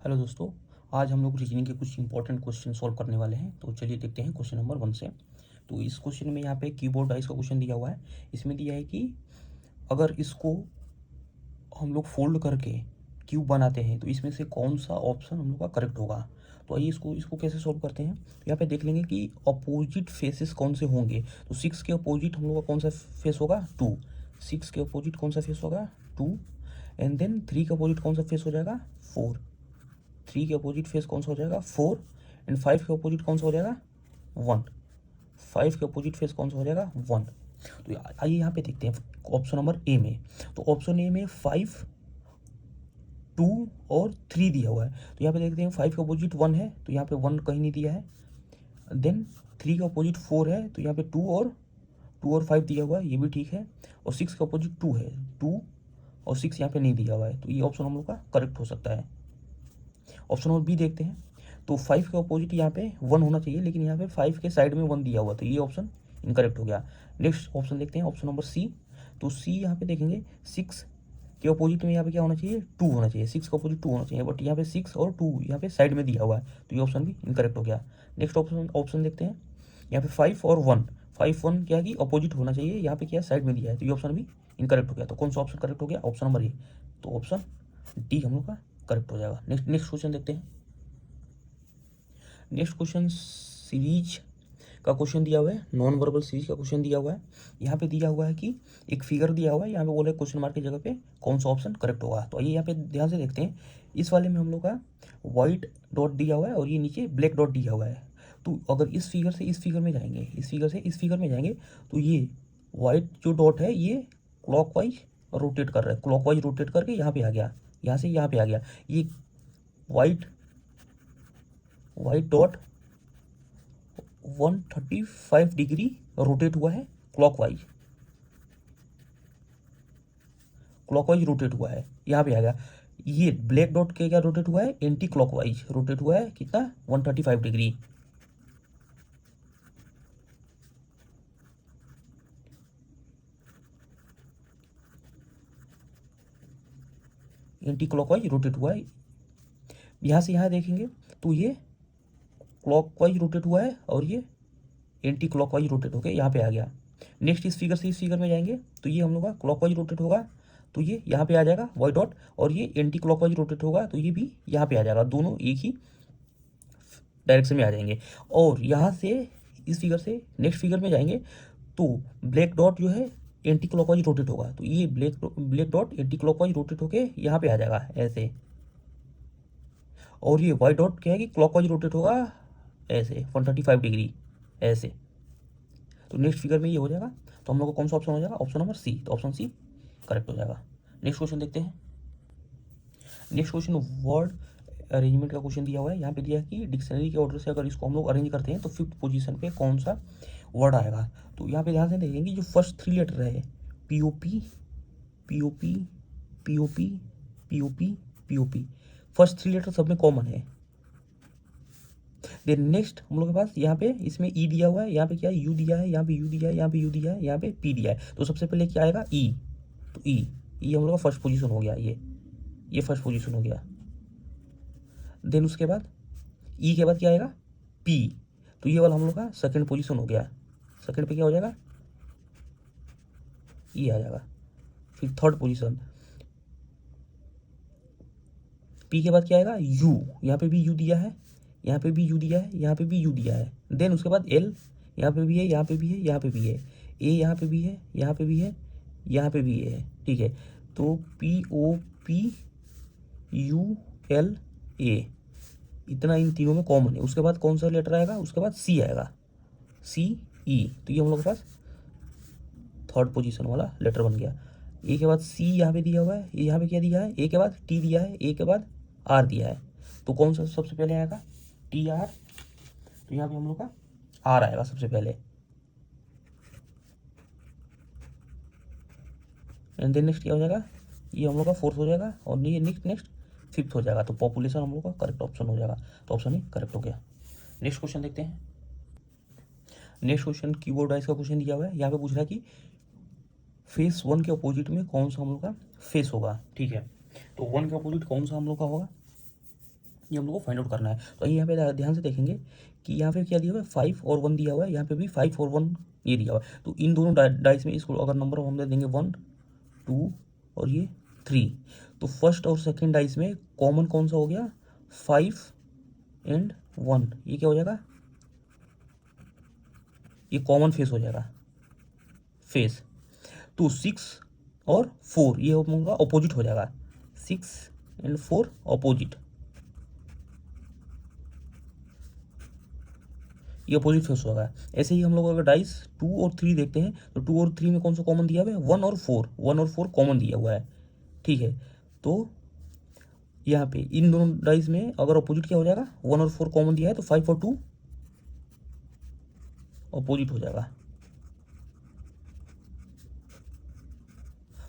Hello दोस्तों, आज हम लोग रीजनिंग के कुछ इंपॉर्टेंट क्वेश्चन सॉल्व करने वाले हैं। तो चलिए देखते हैं क्वेश्चन नंबर 1 से। तो इस क्वेश्चन में यहाँ पे कीबोर्ड डाइस का क्वेश्चन दिया हुआ है। इसमें दिया है कि अगर इसको हम लोग फोल्ड करके क्यूब बनाते हैं तो इसमें से कौन सा ऑप्शन हम लोग का करेक्ट होगा। तो आइए इसको इसको कैसे सॉल्व करते हैं। तो यहाँ पे देख लेंगे कि अपोजिट फेसेस कौन से होंगे। तो 6 के अपोजिट हम लोग का कौन सा फेस होगा, 2। 6 के अपोजिट कौन सा फेस होगा, 2। एंड देन 3 के अपोजिट कौन सा फेस हो जाएगा, 4। 3 के अपोजिट फेस कौन सा हो जाएगा, 4। एंड 5 के अपोजिट कौन सा हो जाएगा, 1। 5 के अपोजिट फेस कौन सा हो जाएगा, 1। तो आइए यहाँ पे देखते हैं ऑप्शन नंबर ए में। तो ऑप्शन ए में 5, 2 और 3 दिया हुआ है। तो यहाँ पे देखते हैं 5 का अपोजिट 1 है, तो यहाँ पे 1 कहीं नहीं दिया है। देन 3 का अपोजिट 4 है, तो यहाँ पे 2 और 5 दिया हुआ है, ये भी ठीक है। और 6 का अपोजिट 2 है, 2 और 6 यहाँ पे नहीं दिया हुआ है, तो ये ऑप्शन हम लोग का करेक्ट हो सकता है। ऑप्शन नंबर बी देखते हैं। तो 5 के अपोजिट यहाँ पे 1 होना चाहिए, लेकिन यहाँ पे 5 के साइड में 1 दिया हुआ, तो ये ऑप्शन इनकरेक्ट हो गया। नेक्स्ट ऑप्शन देखते हैं, ऑप्शन नंबर सी। तो सी यहाँ पे देखेंगे 6 के अपोजिट में यहाँ पे क्या होना चाहिए, 2 होना चाहिए। 6 का अपोजिट 2 होना चाहिए, बट यहाँ पे 6 और 2 यहाँ पे साइड में दिया हुआ है, तो ये ऑप्शन भी इनकरेक्ट हो गया। नेक्स्ट ऑप्शन ऑप्शन देखते हैं। यहाँ पे 5 और 1, 5 1 क्या कि अपोजिट होना चाहिए, यहाँ पे क्या साइड में दिया है, तो ये ऑप्शन भी इनकरेक्ट हो गया। तो कौन सा ऑप्शन करेक्ट हो गया, ऑप्शन नंबर ए। तो ऑप्शन डी हम लोग का करेक्ट हो जाएगा। नेक्स्ट क्वेश्चन देखते हैं। नेक्स्ट क्वेश्चन सीरीज का क्वेश्चन दिया हुआ है, नॉन वर्बल सीरीज का क्वेश्चन दिया हुआ है। यहाँ पे दिया हुआ है कि एक फिगर दिया हुआ है, यहाँ पे बोला है क्वेश्चन मार्क की जगह पे कौन सा ऑप्शन करेक्ट होगा। तो आइए यहाँ पे ध्यान से देखते हैं। इस वाले में हम लोग का व्हाइट डॉट दिया हुआ है और ये नीचे ब्लैक डॉट दिया हुआ है। तो अगर इस फिगर से इस फिगर में जाएंगे, इस फिगर से इस फिगर में जाएंगे, तो ये व्हाइट जो डॉट है ये क्लॉकवाइज रोटेट कर रहा है, क्लॉकवाइज रोटेट करके यहाँ पे आ गया, यहाँ से यहाँ पे आ गया। ये व्हाइट डॉट 135 डिग्री रोटेट हुआ है, क्लॉकवाइज रोटेट हुआ है, यहाँ पे आ गया। ये ब्लैक डॉट के क्या रोटेट हुआ है, एंटी क्लॉकवाइज रोटेट हुआ है, कितना 135 डिग्री। एंटी क्लॉकवाइज रोटेट हुआ है। यहाँ से यहाँ देखेंगे तो ये क्लॉकवाइज रोटेट हुआ है और ये एंटी क्लॉकवाइज रोटेट होकर यहाँ पे आ गया। नेक्स्ट इस फिगर से इस फिगर में जाएंगे तो ये हम लोग का क्लॉकवाइज रोटेट होगा, तो ये यहाँ पे आ जाएगा वाई डॉट, और ये एंटी क्लॉकवाइज रोटेट होगा तो ये भी यहाँ पे आ जाएगा, दोनों एक ही डायरेक्शन में आ जाएंगे। और यहाँ से इस फिगर से नेक्स्ट फिगर में जाएंगे तो ब्लैक डॉट जो है एंटी क्लॉकवाइज रोटेट होगा, तो ये black dot anti clockwise rotate होके यहाँ पे आ जाएगा ऐसे। और ये वाई डॉट क्या है कि क्लॉकवाइज रोटेट होगा ऐसे 135 डिग्री ऐसे। तो नेक्स्ट फिगर में ये हो जाएगा, तो हम लोग को कौन सा ऑप्शन हो जाएगा, ऑप्शन नंबर सी। तो ऑप्शन सी करेक्ट हो जाएगा। नेक्स्ट क्वेश्चन देखते हैं। नेक्स्ट क्वेश्चन वर्ड अरेंजमेंट का क्वेश्चन दिया हुआ है। यहाँ पे दिया है कि डिक्शनरी के ऑर्डर से अगर इसको हम लोग अरेंज करते हैं तो 5th पोजीशन पे कौन सा वर्ड आएगा। तो यहाँ पे ध्यान से देखेंगे जो फर्स्ट 3 लेटर है, P O P P O P P O P P O P P O P, first 3 letter सब में कॉमन है। देन नेक्स्ट हम लोग के पास यहाँ पे इसमें ई दिया हुआ है, यहाँ पे क्या है, यू दिया है, यहाँ पे यू दिया है, यहाँ पे यू दिया है, यहाँ पे पी दिया है। तो सबसे पहले क्या आएगा, ई। तो ई हम लोग का फर्स्ट पोजीशन हो गया, ये फर्स्ट पोजीशन हो गया। देन उसके बाद ई के बाद क्या आएगा, पी। तो ये वाला हम लोग का सेकंड पोजीशन हो गया। सेकंड पे क्या हो जाएगा, ई आ जाएगा। फिर थर्ड पोजीशन पी के बाद क्या आएगा, यू। यहाँ पे भी यू दिया है, यहाँ पे भी यू दिया है, यहाँ पे भी यू दिया है। देन उसके बाद एल, यहाँ पे भी है, यहाँ पे भी है, यहाँ पे भी है। ए यहाँ पे भी है, यहाँ पे भी है, यहाँ पे भी है, ठीक है। तो P O P U L A, इतना इन तीनों में कॉमन है। उसके बाद कौन सा लेटर आएगा, उसके बाद सी आएगा, सी ई। तो ये हम लोग के पास थर्ड पोजीशन वाला लेटर बन गया। ए के बाद सी यहाँ पे दिया हुआ है, यहाँ पे क्या दिया है, ए के बाद टी दिया है, ए के बाद आर दिया है। तो कौन सा सबसे पहले आएगा, टी आर। तो यहाँ पे हम लोग का आर आएगा सबसे पहले। एंड देन नेक्स्ट क्या हो जाएगा, ये हम लोग का फोर्थ हो जाएगा, और ये नेक्स्ट फिफ्थ हो जाएगा। तो पॉपुलेशन हम लोग का करेक्ट ऑप्शन हो जाएगा। तो ऑप्शन ही करेक्ट हो गया। नेक्स्ट क्वेश्चन देखते हैं। नेक्स्ट क्वेश्चन कीबोर्ड वाइज का क्वेश्चन दिया हुआ है। यहाँ पे पूछ रहा है कि फेस 1 के अपोजिट में कौन सा हम लोग का फेस होगा, ठीक है। तो 1 के अपोजिट कौन सा हम लोग का होगा, ये हम लोग को फाइंड आउट करना है। तो यहाँ पे ध्यान से देखेंगे कि यहाँ पे क्या दिया हुआ है, 5 और 1 दिया हुआ है, यहाँ पे भी 5 और 1 ये दिया हुआ है। तो इन दोनों डाइस में इसको अगर नंबर हम दे देंगे 1 2 और ये 3, तो फर्स्ट और सेकेंड डाइस में कॉमन कौन सा हो गया, 5 एंड 1, ये क्या हो जाएगा, ये कॉमन फेस हो जाएगा, फेस। तो 6 और 4 ये होगा अपोजिट हो जाएगा, 6 एंड 4 अपोजिट, ये अपोजिट फेस होगा। ऐसे ही हम लोग अगर डाइस 2 और 3 देखते हैं तो 2 और 3 में कौन सा कॉमन दिया हुआ है, 1 और 4, 1 और 4 कॉमन दिया हुआ है, ठीक है। तो यहाँ पे इन दोनों डाइस में अगर अपोजिट क्या हो जाएगा, 1 और 4 कॉमन दिया है तो 5 और 2 अपोजिट हो जाएगा।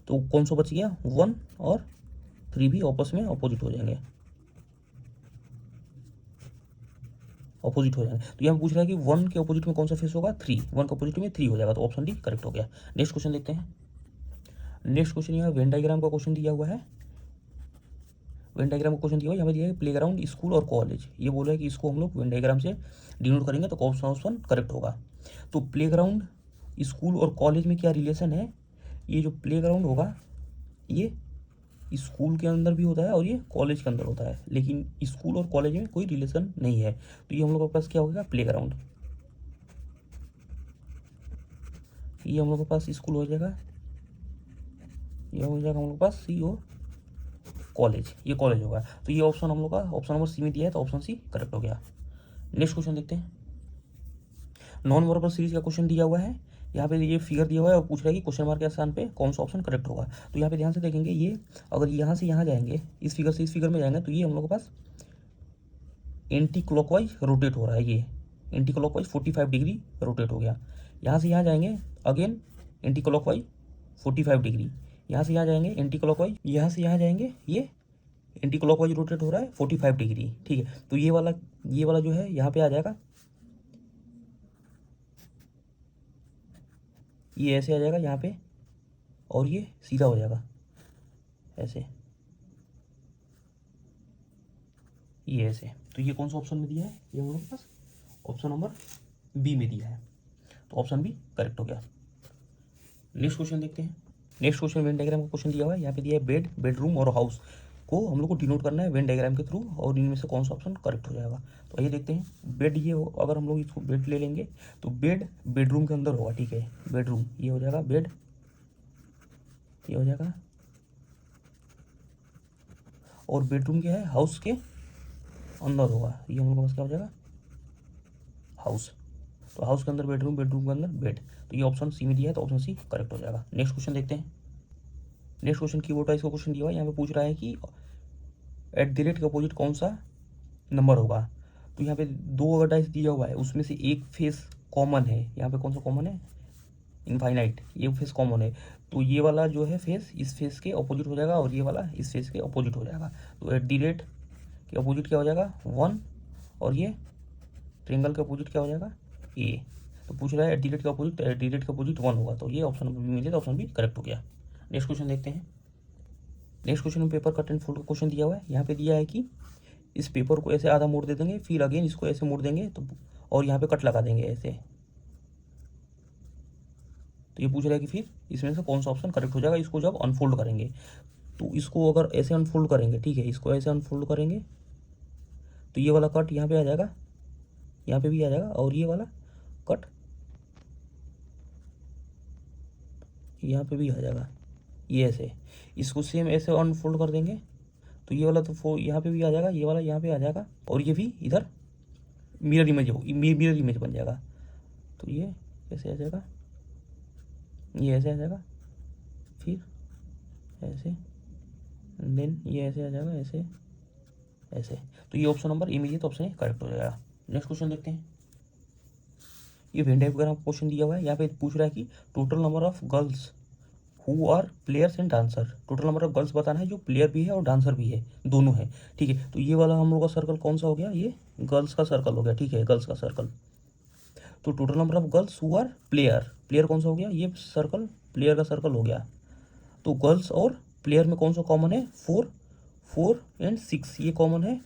तो कौन सा बच गया, 1 और 3 भी आपस में अपोजिट हो जाएंगे, अपोजिट हो जाएंगे। तो यहाँ पूछ रहा है कि 1 के अपोजिट में कौन सा फेस होगा, 3, 1 के अपोजिट में 3 हो जाएगा, तो ऑप्शन डी करेक्ट हो गया। नेक्स्ट क्वेश्चन देखते हैं। नेक्स्ट क्वेश्चन यहाँ वेन डायग्राम का क्वेश्चन दिया हुआ है। वेन डायग्राम का क्वेश्चन दिया हुआ है, यहाँ पे दिया है प्लेग्राउंड, स्कूल और कॉलेज। ये बोला है कि इसको हम लोग वेन डायग्राम से डिनोट करेंगे तो ऑप्शन करेक्ट होगा। तो प्लेग्राउंड, स्कूल और कॉलेज में क्या रिलेशन है, ये जो प्लेग्राउंड होगा ये स्कूल के अंदर भी होता है और ये कॉलेज के अंदर होता है, लेकिन स्कूल और कॉलेज में कोई रिलेशन नहीं है। तो ये हम लोग के पास क्या होगा, प्लेग्राउंड। ये हम लोग के पास स्कूल हो जाएगा, ये हो जाएगा हम लोग के पास सी और कॉलेज, ये कॉलेज होगा। तो ये ऑप्शन हम लोग का ऑप्शन नंबर सी में दिया है, तो ऑप्शन सी करेक्ट हो गया। नेक्स्ट क्वेश्चन देखते हैं। नॉन वर्बल सीरीज का क्वेश्चन दिया हुआ है, यहाँ पे ये फिगर दिया हुआ है और पूछ रहा है कि क्वेश्चन मार्क के स्थान पे कौन सा ऑप्शन करेक्ट होगा। तो यहाँ पे ध्यान से देखेंगे, ये अगर यहाँ से यहाँ जाएंगे, इस फिगर से इस फिगर में जाएंगे, तो ये हम लोग के पास एंटी क्लॉकवाइज रोटेट हो रहा है, ये एंटी क्लॉकवाइज 45 डिग्री रोटेट हो गया। यहाँ से यहाँ जाएंगे अगेन एंटी क्लॉकवाइज 45 डिग्री, यहाँ से यहाँ जाएंगे एंटी क्लॉकवाइज, यहाँ से यहाँ जाएंगे ये एंटी क्लॉकवाइज रोटेट हो रहा है 45 डिग्री, ठीक है। तो ये वाला जो है यहाँ पे आ जाएगा, ये ऐसे आ जाएगा यहाँ पे, और ये सीधा हो जाएगा ऐसे, ये ऐसे। तो ये कौन सा ऑप्शन में दिया है, ये हम लोग के पास ऑप्शन नंबर बी में दिया है, तो ऑप्शन बी करेक्ट हो गया। नेक्स्ट क्वेश्चन देखते हैं। नेक्स्ट क्वेश्चन वेन डायग्राम का क्वेश्चन दिया हुआ है, यहाँ पे दिया है बेड, बेडरूम और हाउस को हम लोग को डिनोट करना है वेन डायग्राम के थ्रू, और इनमें से कौन सा ऑप्शन करेक्ट हो जाएगा। तो आइए देखते हैं। बेड, ये अगर हम लोग इसको बेड ले लेंगे तो बेड बेडरूम के अंदर होगा, ठीक है। बेडरूम ये हो जाएगा, बेड ये हो जाएगा, और बेडरूम क्या है, हाउस के अंदर होगा, ये हम लोग के पास क्या हो जाएगा, हाउस। तो हाउस के अंदर बेडरूम, बेडरूम के अंदर बेड, तो ये ऑप्शन सी में दिया है, तो ऑप्शन सी करेक्ट हो जाएगा। नेक्स्ट क्वेश्चन देखते हैं। नेक्स्ट क्वेश्चन कीवर्ड टाइप का क्वेश्चन दिया हुआ है, यहाँ पे पूछ रहा है कि @ के अपोजिट कौन सा नंबर होगा। तो यहाँ पे 2 अगर डाइस दिया हुआ है, उसमें से एक फेस कॉमन है, यहाँ पे कौन सा कॉमन है, इनफाइनाइट, ये फेस कॉमन है। तो ये वाला जो है फेस इस फेस के अपोजिट हो जाएगा, और ये वाला इस फेस के अपोजिट हो जाएगा। तो @ के अपोजिट क्या हो जाएगा, 1, और ये ट्रेंगल के अपोजिट क्या हो जाएगा, ए। तो पूछ रहा है @ का अपोजिट, @ का अपोजिट 1 होगा, तो ये ऑप्शन नंबर बी मिले, तो ऑप्शन बी करेक्ट हो गया। नेक्स्ट क्वेश्चन देखते हैं। नेक्स्ट क्वेश्चन में पेपर कट एंड फोल्ड का क्वेश्चन दिया हुआ है, यहाँ पे दिया है कि इस पेपर को ऐसे आधा मोड़ दे देंगे, फिर अगेन इसको ऐसे मोड़ देंगे, तो और यहाँ पे कट लगा देंगे ऐसे। तो ये पूछ रहा है कि फिर इसमें से कौन सा ऑप्शन करेक्ट हो जाएगा, इसको जब अनफोल्ड करेंगे। तो इसको अगर ऐसे अनफोल्ड करेंगे, ठीक है, इसको ऐसे अनफोल्ड करेंगे तो ये वाला कट यहाँ पे आ जाएगा, यहाँ पे भी आ जाएगा, और ये वाला कट यहाँ पे भी आ जाएगा, ये ऐसे। इसको सेम ऐसे अनफोल्ड कर देंगे तो ये वाला तो यहाँ पे भी आ जाएगा, ये वाला यहाँ पे आ जाएगा, और ये भी इधर मिरर इमेज हो, मिरर इमेज बन जाएगा। तो ये ऐसे आ जाएगा, ये ऐसे आ जाएगा, फिर ऐसे, देन ये ऐसे आ जाएगा, ऐसे ऐसे। तो ये ऑप्शन नंबर ए में, ये तो ऑप्शन करेक्ट हो जाएगा। नेक्स्ट क्वेश्चन देखते हैं। ये वेन डायग्राम क्वेश्चन दिया हुआ है, यहाँ पे पूछ रहा है कि total number of girls who are players and dancer. Total number of girls बताना है जो प्लेयर भी है और डांसर भी है, दोनों है, ठीक है। तो ये वाला हम लोग का सर्कल कौन सा हो गया, ये गर्ल्स का सर्कल हो गया, ठीक है, गर्ल्स का सर्कल। तो total number of girls who are player, player कौन सा हो गया, ये सर्कल प्लेयर का सर्कल हो गया। तो गर्ल्स और प्लेयर में कौन सा कॉमन है, 4 4 एंड 6 ये कॉमन है,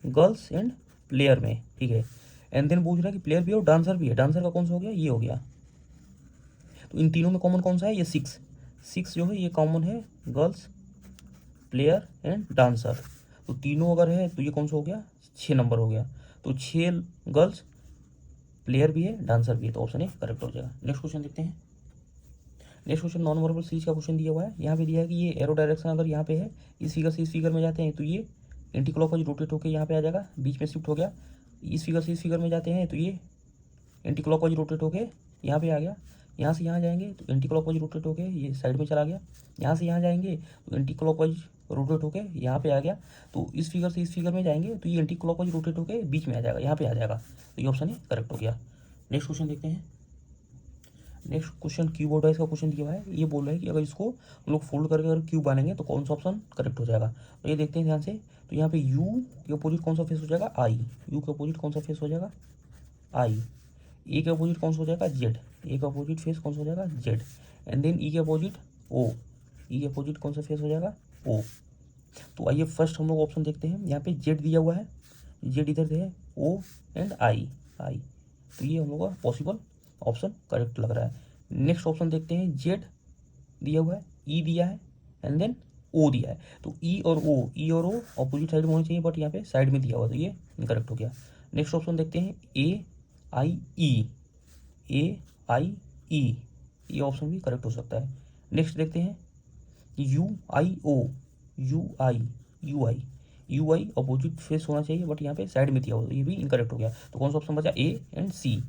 गर्ल्स एंड प्लेयर में, ठीक है। एंड देन पूछ रहा है कि प्लेयर भी है और डांसर भी है, डांसर का कौन सा हो गया, ये हो गया। तो इन तीनों में कॉमन कौन सा है, ये 6 जो है ये कॉमन है, गर्ल्स, प्लेयर एंड डांसर। तो तीनों अगर है तो ये कौन सा हो गया, 6 नंबर हो गया। तो 6 गर्ल्स, प्लेयर भी है, डांसर भी है, तो ऑप्शन ए करेक्ट हो जाएगा। नेक्स्ट क्वेश्चन देखते हैं। Next question non verbal series का क्वेश्चन दिया हुआ है। यहाँ पे दिया है कि ये एरो डायरेक्शन अगर यहाँ पे है, इस फिगर से इस फिगर में जाते हैं तो ये एंटी क्लॉकवाइज रोटेट होकर यहाँ पे आ जाएगा, बीच में शिफ्ट हो गया। इस फिगर से इस फिगर में जाते हैं तो ये एंटी क्लॉकवाइज रोटेट होकर यहाँ पे आ गया। यहाँ से यहाँ जाएंगे तो एंटी क्लॉकवाइज रोटेट होकर ये साइड में चला गया। यहाँ से यहाँ जाएंगे तो एंटी क्लॉकवाइज रोटेट होकर यहाँ पे आ गया। तो इस फिगर से इस फिगर में जाएंगे तो ये एंटी क्लॉकवाइज रोटेट होकर बीच में आ जाएगा, यहाँ पे आ जाएगा। तो ये ऑप्शन है करेक्ट हो गया। नेक्स्ट क्वेश्चन देखते हैं। नेक्स्ट क्वेश्चन कीबोर्ड वाइज का क्वेश्चन दिया हुआ है। ये बोल रहा है कि अगर इसको हम लोग फोल्ड करके अगर क्यूब बनेंगे तो कौन सा ऑप्शन करेक्ट हो जाएगा। तो ये देखते हैं ध्यान से। तो यहाँ पे यू के अपोजिट कौन सा फेस हो जाएगा, आई। यू के अपोजिट कौन सा फेस हो जाएगा, आई। ए के अपोजिट कौन सा हो जाएगा, जेड। ए का अपोजिट फेस कौन सा हो जाएगा, जेड। एंड देन ई के अपोजिट ओ। ई के अपोजिट कौन सा फेस हो जाएगा, ओ। तो आइए फर्स्ट हम लोग ऑप्शन देखते हैं। यहाँ पे जेड दिया हुआ है, जेड इधर है, ओ एंड आई, आई। तो ये हम लोग का पॉसिबल ऑप्शन करेक्ट लग रहा है। नेक्स्ट ऑप्शन देखते हैं। जेड दिया हुआ है, ई दिया है एंड देन ओ दिया है। तो ई और ओ अपोजिट साइड में होना चाहिए, बट यहाँ पे साइड में दिया हुआ, तो ये इनकरेक्ट हो गया। नेक्स्ट ऑप्शन देखते हैं। ए आई ई, ए आई ई, ये ऑप्शन भी करेक्ट हो सकता है। नेक्स्ट देखते हैं। U I O, U I, U I, U I opposite face होना चाहिए, बट यहाँ पे साइड में दिया हुआ, तो ये भी इनकरेक्ट हो गया। तो कौन सा ऑप्शन बचा, ए एंड सी।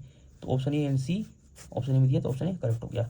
तो option A and C option A में दिया, तो ऑप्शन ए करेक्ट हो गया।